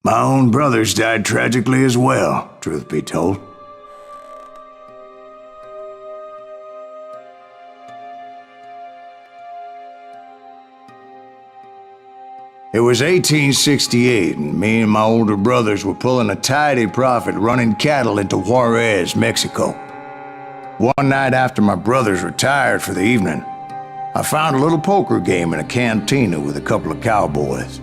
My own brothers died tragically as well, truth be told. It was 1868, and me and my older brothers were pulling a tidy profit running cattle into Juarez, Mexico. One night after my brothers retired for the evening, I found a little poker game in a cantina with a couple of cowboys.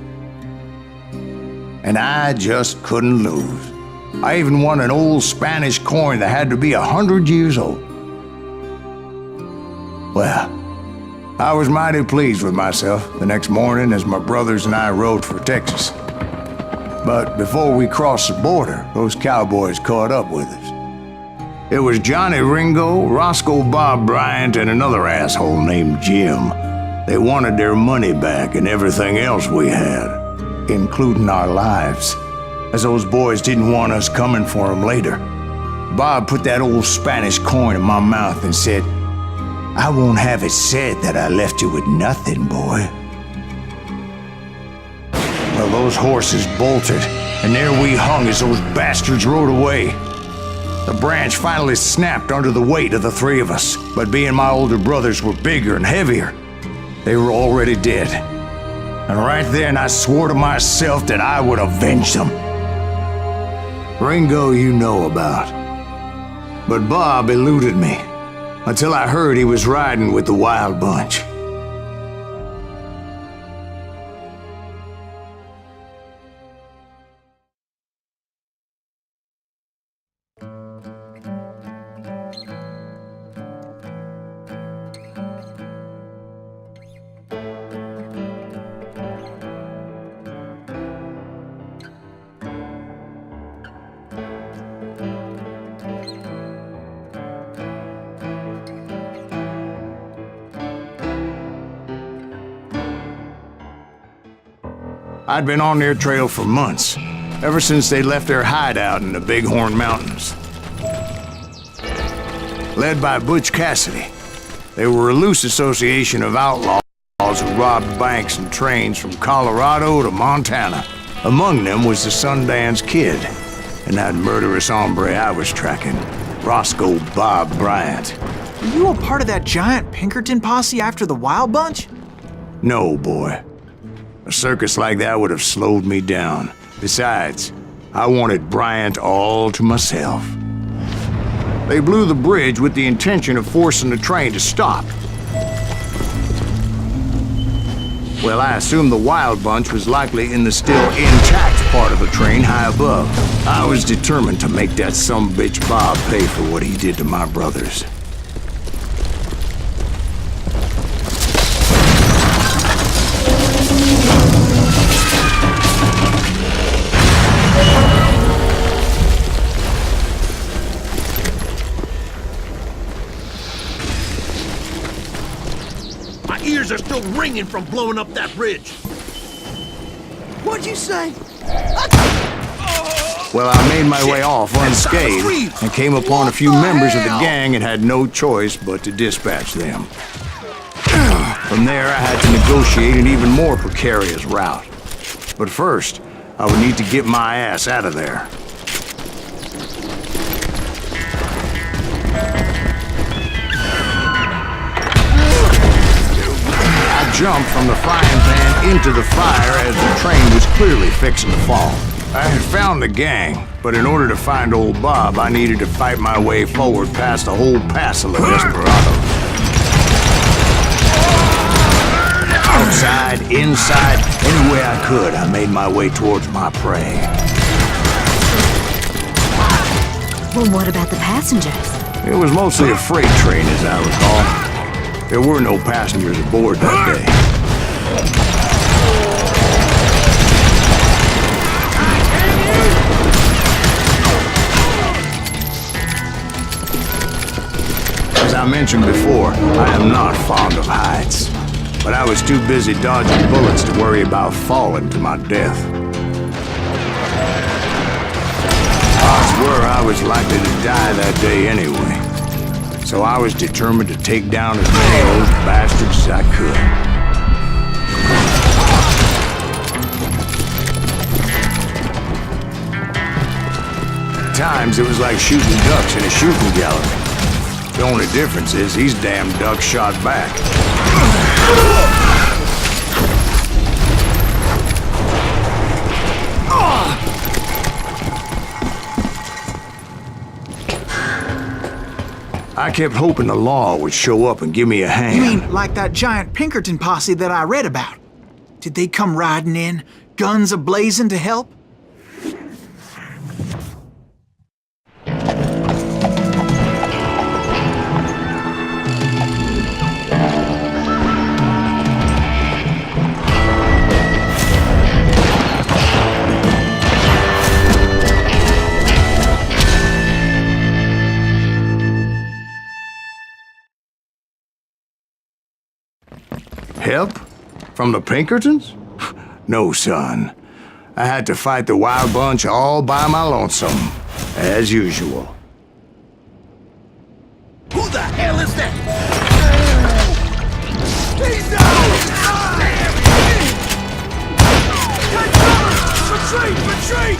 And I just couldn't lose. I even won an old Spanish coin that had to be 100 years old. Well, I was mighty pleased with myself the next morning as my brothers and I rode for Texas. But before we crossed the border, those cowboys caught up with us. It was Johnny Ringo, Roscoe Bob Bryant, and another asshole named Jim. They wanted their money back and everything else we had, including our lives, as those boys didn't want us coming for them later. Bob put that old Spanish coin in my mouth and said, "I won't have it said that I left you with nothing, boy." Well, those horses bolted, and there we hung as those bastards rode away. The branch finally snapped under the weight of the three of us, but being my older brothers were bigger and heavier, they were already dead. And right then I swore to myself that I would avenge them. Ringo you know about. But Bob eluded me, until I heard he was riding with the Wild Bunch. I'd been on their trail for months, ever since they left their hideout in the Bighorn Mountains. Led by Butch Cassidy, they were a loose association of outlaws who robbed banks and trains from Colorado to Montana. Among them was the Sundance Kid, and that murderous hombre I was tracking, Roscoe Bob Bryant. Were you a part of that giant Pinkerton posse after the Wild Bunch? No, boy. A circus like that would have slowed me down. Besides, I wanted Bryant all to myself. They blew the bridge with the intention of forcing the train to stop. Well, I assumed the Wild Bunch was likely in the still intact part of the train high above. I was determined to make that sumbitch Bob pay for what he did to my brothers. Ears are still ringing from blowing up that bridge. What'd you say? Well, I made my way off unscathed and came upon a few members of the gang and had no choice but to dispatch them. From there, I had to negotiate an even more precarious route. But first, I would need to get my ass out of there. Jumped from the frying pan into the fire as the train was clearly fixing to fall. I had found the gang, but in order to find old Bob, I needed to fight my way forward past a whole passel of desperados. Outside, inside, any way I could, I made my way towards my prey. Well, what about the passengers? It was mostly a freight train, as I recall. There were no passengers aboard that day. As I mentioned before, I am not fond of heights, but I was too busy dodging bullets to worry about falling to my death. Odds were I was likely to die that day anyway. So I was determined to take down as many of those bastards as I could. things, it was like shooting ducks in a shooting gallery. The only difference is these damn ducks shot back. I kept hoping the law would show up and give me a hand. You mean like that giant Pinkerton posse that I read about? Did they come riding in, guns a-blazing to help? Help? From the Pinkertons? No, son. I had to fight the Wild Bunch all by my lonesome, as usual. Who the hell is that? He's down! Retreat! Retreat!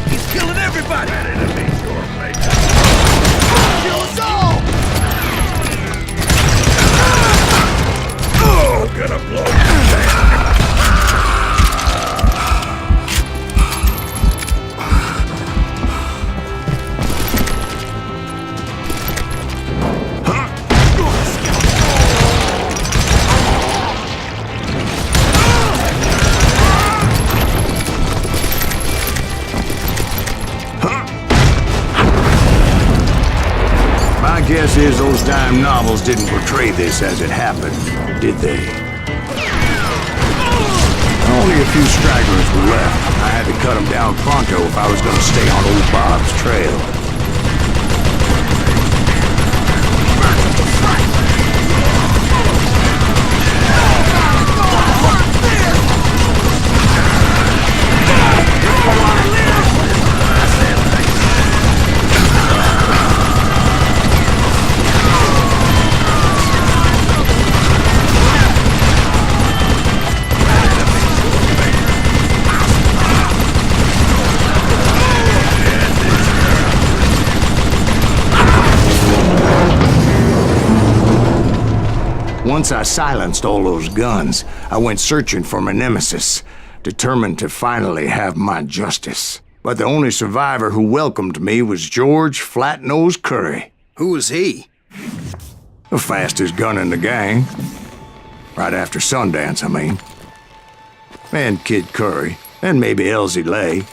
He's killing everybody! Ready to meet your mate. Kill us all! Oh, gonna blow you down. My guess is those dime novels didn't portray this as it happened, did they? Only a few stragglers were left. I had to cut them down pronto if I was going to stay on old Bob's trail. Once I silenced all those guns, I went searching for my nemesis, determined to finally have my justice. But the only survivor who welcomed me was George Flat-Nosed Curry. Who was he? The fastest gun in the gang. Right after Sundance, I mean. And Kid Curry, and maybe Elsie Lay.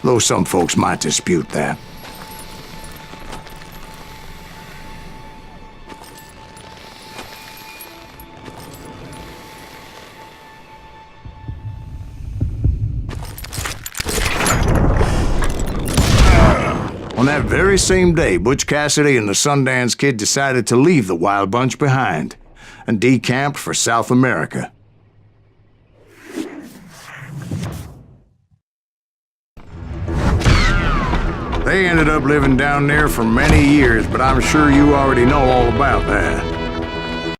Though some folks might dispute that. On that very same day, Butch Cassidy and the Sundance Kid decided to leave the Wild Bunch behind and decamped for South America. They ended up living down there for many years, but I'm sure you already know all about that.